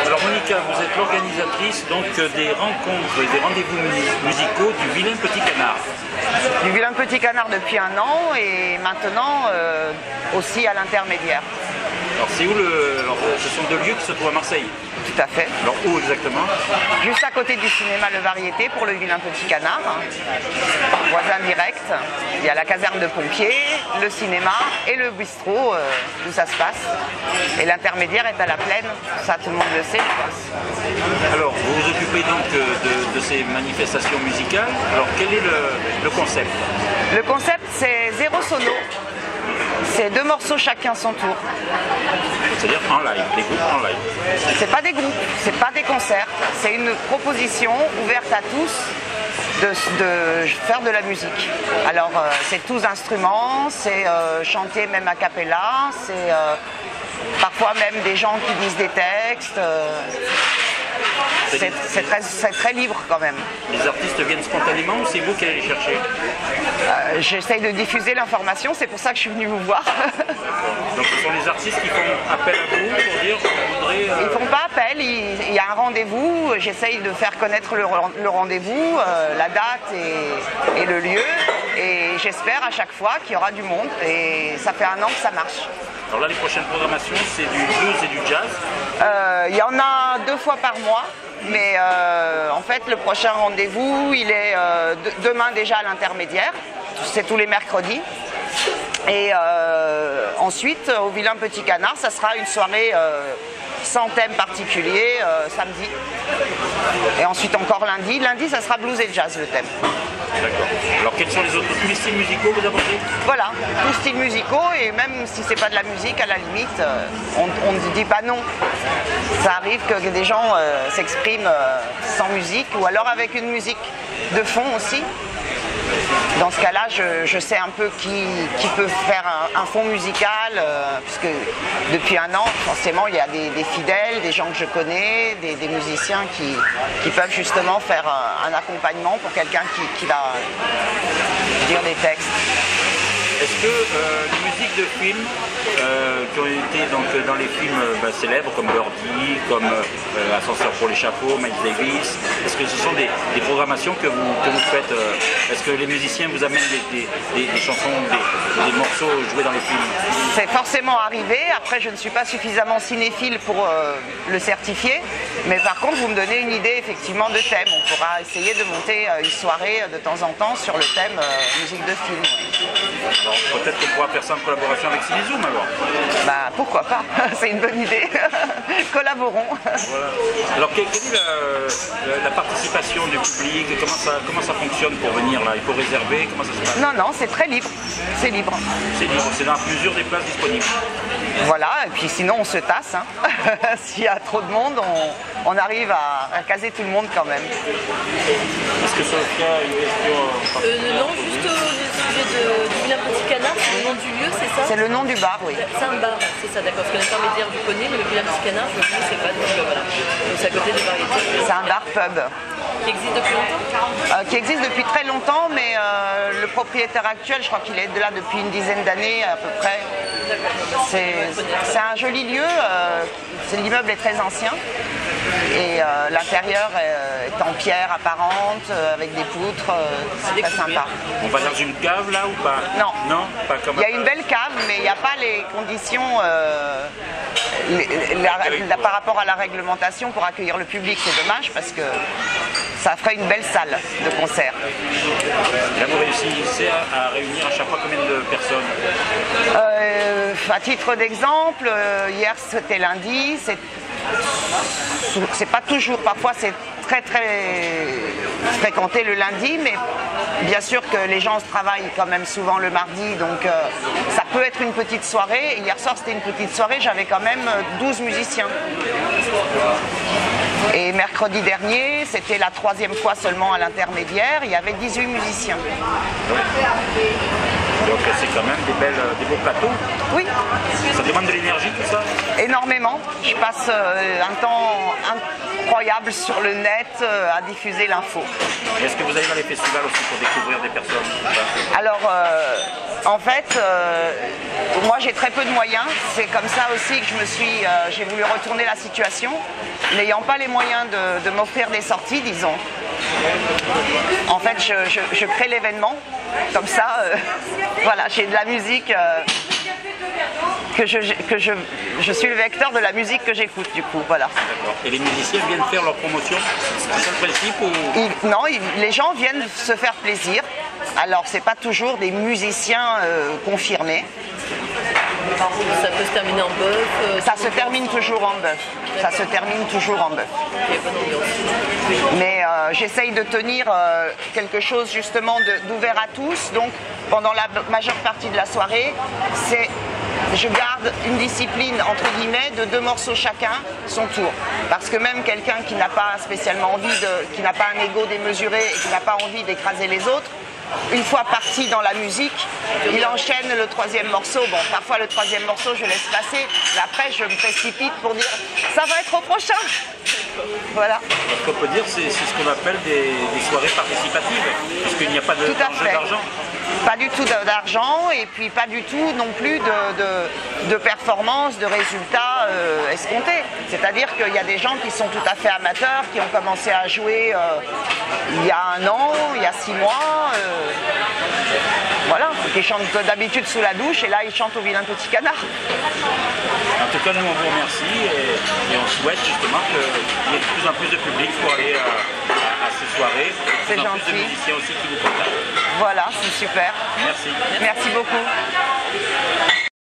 Alors Monica, vous êtes l'organisatrice donc des rencontres et des rendez-vous musicaux du Vilain Petit Canard. Du Vilain Petit Canard depuis 1 an et maintenant aussi à l'Intermédiaire. Alors c'est où alors, ce sont 2 lieux qui se trouvent à Marseille. Tout à fait. Alors où exactement? Juste à côté du cinéma Le Variété pour le Vilain Petit Canard. Voisin direct. Il y a la caserne de pompiers, le cinéma et le bistrot où ça se passe. Et l'Intermédiaire est à la Plaine. Ça, tout le monde le sait, je pense. Alors, vous vous occupez donc de ces manifestations musicales. Alors, quel est le concept? Le concept, c'est 0 sono. C'est 2 morceaux chacun son tour. C'est-à-dire en live, des groupes en live. C'est pas des groupes, c'est pas des concerts. C'est une proposition ouverte à tous de faire de la musique. Alors, c'est tous instruments, c'est chanter même a cappella, c'est parfois même des gens qui disent des textes. C'est très libre quand même. Les artistes viennent spontanément ou c'est vous qui allez les chercher? J'essaye de diffuser l'information, c'est pour ça que je suis venue vous voir. Donc ce sont les artistes qui font appel à vous pour dire qu'on voudrait... Ils font pas appel, il y a un rendez-vous, j'essaye de faire connaître le rendez-vous, la date et le lieu. Et j'espère à chaque fois qu'il y aura du monde et ça fait 1 an que ça marche. Alors là, les prochaines programmations, c'est du blues et du jazz? Il y en a 2 fois par mois. Mais en fait, le prochain rendez-vous, il est demain déjà à l'Intermédiaire. C'est tous les mercredis. Et ensuite, au Vilain Petit Canard, ça sera une soirée sans thème particulier, samedi. Et ensuite encore lundi. Lundi, ça sera blues et jazz, le thème. D'accord. Alors quels sont tous les styles musicaux que vous abordez? Voilà, tous les styles musicaux, et même si c'est pas de la musique, à la limite, on ne dit pas non. Ça arrive que des gens s'expriment sans musique, ou alors avec une musique de fond aussi. Dans ce cas-là, je sais un peu qui peut faire un fond musical, puisque depuis 1 an, forcément, il y a des fidèles, des gens que je connais, des musiciens qui peuvent justement faire un accompagnement pour quelqu'un qui va dire des textes. Est-ce que les musiques de films qui ont été donc, dans les films célèbres comme Birdie, comme Ascenseur pour l'échafaud, Miles Davis, est-ce que ce sont des programmations que vous faites? Est-ce que les musiciens vous amènent des chansons, des morceaux joués dans les films? C'est forcément arrivé. Après, je ne suis pas suffisamment cinéphile pour le certifier. Mais par contre, vous me donnez une idée effectivement de thème. On pourra essayer de monter une soirée de temps en temps sur le thème musique de film. Ouais. Alors peut-être qu'on pourra faire ça en collaboration avec Cinézoom alors. Bah pourquoi pas, c'est une bonne idée. Collaborons. Voilà. Alors quelle est la participation du public? Comment ça fonctionne pour venir là? Il faut réserver? Comment ça se passe? Non, c'est très libre. C'est libre. C'est libre, c'est dans mesure des places disponibles. Voilà, et puis sinon on se tasse. Hein. S'il y a trop de monde, on arrive à caser tout le monde quand même. Est-ce que Sophia a une question? Non, juste au sujet du Vilain Petit Canard, c'est le nom du lieu, c'est ça? C'est le nom du bar, oui. C'est un bar, c'est ça, d'accord. Parce que l'Intermédiaire, je connais, mais le Vilain Petit Canard, je ne sais pas, donc voilà. Donc c'est à côté des variétés. C'est un bar pub. Qui existe depuis longtemps? Qui existe depuis très longtemps, mais le propriétaire actuel, je crois qu'il est là depuis une dizaine d'années à peu près. C'est un joli lieu, l'immeuble est très ancien et l'intérieur est en pierre apparente avec des poutres, c'est très sympa. On va dans une cave là ou pas? Non, non, pas comme il y a une belle cave, mais il n'y a pas les conditions par rapport à la réglementation pour accueillir le public. C'est dommage parce que ça ferait une belle salle de concert. Là, vous réussissez à réunir à chaque fois combien de personnes? À titre d'exemple, hier c'était lundi, c'est pas toujours, parfois c'est très fréquenté le lundi, mais bien sûr que les gens travaillent quand même souvent le mardi, donc ça peut être une petite soirée. Hier soir c'était une petite soirée, j'avais quand même 12 musiciens. Et mercredi dernier, c'était la 3e fois seulement à l'Intermédiaire, il y avait 18 musiciens. Donc Donc c'est quand même des beaux plateaux. Oui, Ça demande de l'énergie tout ça? énormément. Je passe un temps incroyable sur le net à diffuser l'info. Est-ce que vous allez dans les festivals aussi pour découvrir des personnes? Alors, en fait, moi j'ai très peu de moyens. C'est comme ça aussi que j'ai voulu retourner la situation, n'ayant pas les moyens de m'offrir des sorties, disons. En fait, je crée l'événement. Comme ça, voilà, j'ai de la musique je suis le vecteur de la musique que j'écoute, du coup, voilà. D'accord. Et les musiciens viennent faire leur promotion? C'est ça le principe ou... Non, les gens viennent se faire plaisir. Alors, c'est pas toujours des musiciens confirmés. Ça peut se terminer en bœuf. Ça se termine toujours en bœuf. Ça se termine toujours en bœuf. Ok, bonne ambiance. Mais j'essaye de tenir quelque chose justement d'ouvert à tous. Donc, pendant la majeure partie de la soirée, je garde une discipline, entre guillemets, de 2 morceaux chacun, son tour. Parce que même quelqu'un qui n'a pas spécialement qui n'a pas un ego démesuré et qui n'a pas envie d'écraser les autres, une fois parti dans la musique, il enchaîne le 3e morceau. Bon, parfois le 3e morceau, je laisse passer, mais après je me précipite pour dire ça va être au prochain. Voilà. Ce qu'on peut dire, c'est ce qu'on appelle des soirées participatives, parce qu'il n'y a pas d'enjeu d'argent. Pas du tout d'argent et puis pas du tout non plus de performance, de résultats escomptés. C'est-à-dire qu'il y a des gens qui sont tout à fait amateurs, qui ont commencé à jouer il y a 1 an, il y a 6 mois, voilà, qui chantent d'habitude sous la douche et là ils chantent au vilain petit canard. En tout cas, nous on vous remercie et on souhaite justement qu'il y ait de plus en plus de public pour aller à ces soirées, de plus en plus de musiciens aussi qui vous contactent. Voilà, c'est super. Merci. Merci beaucoup.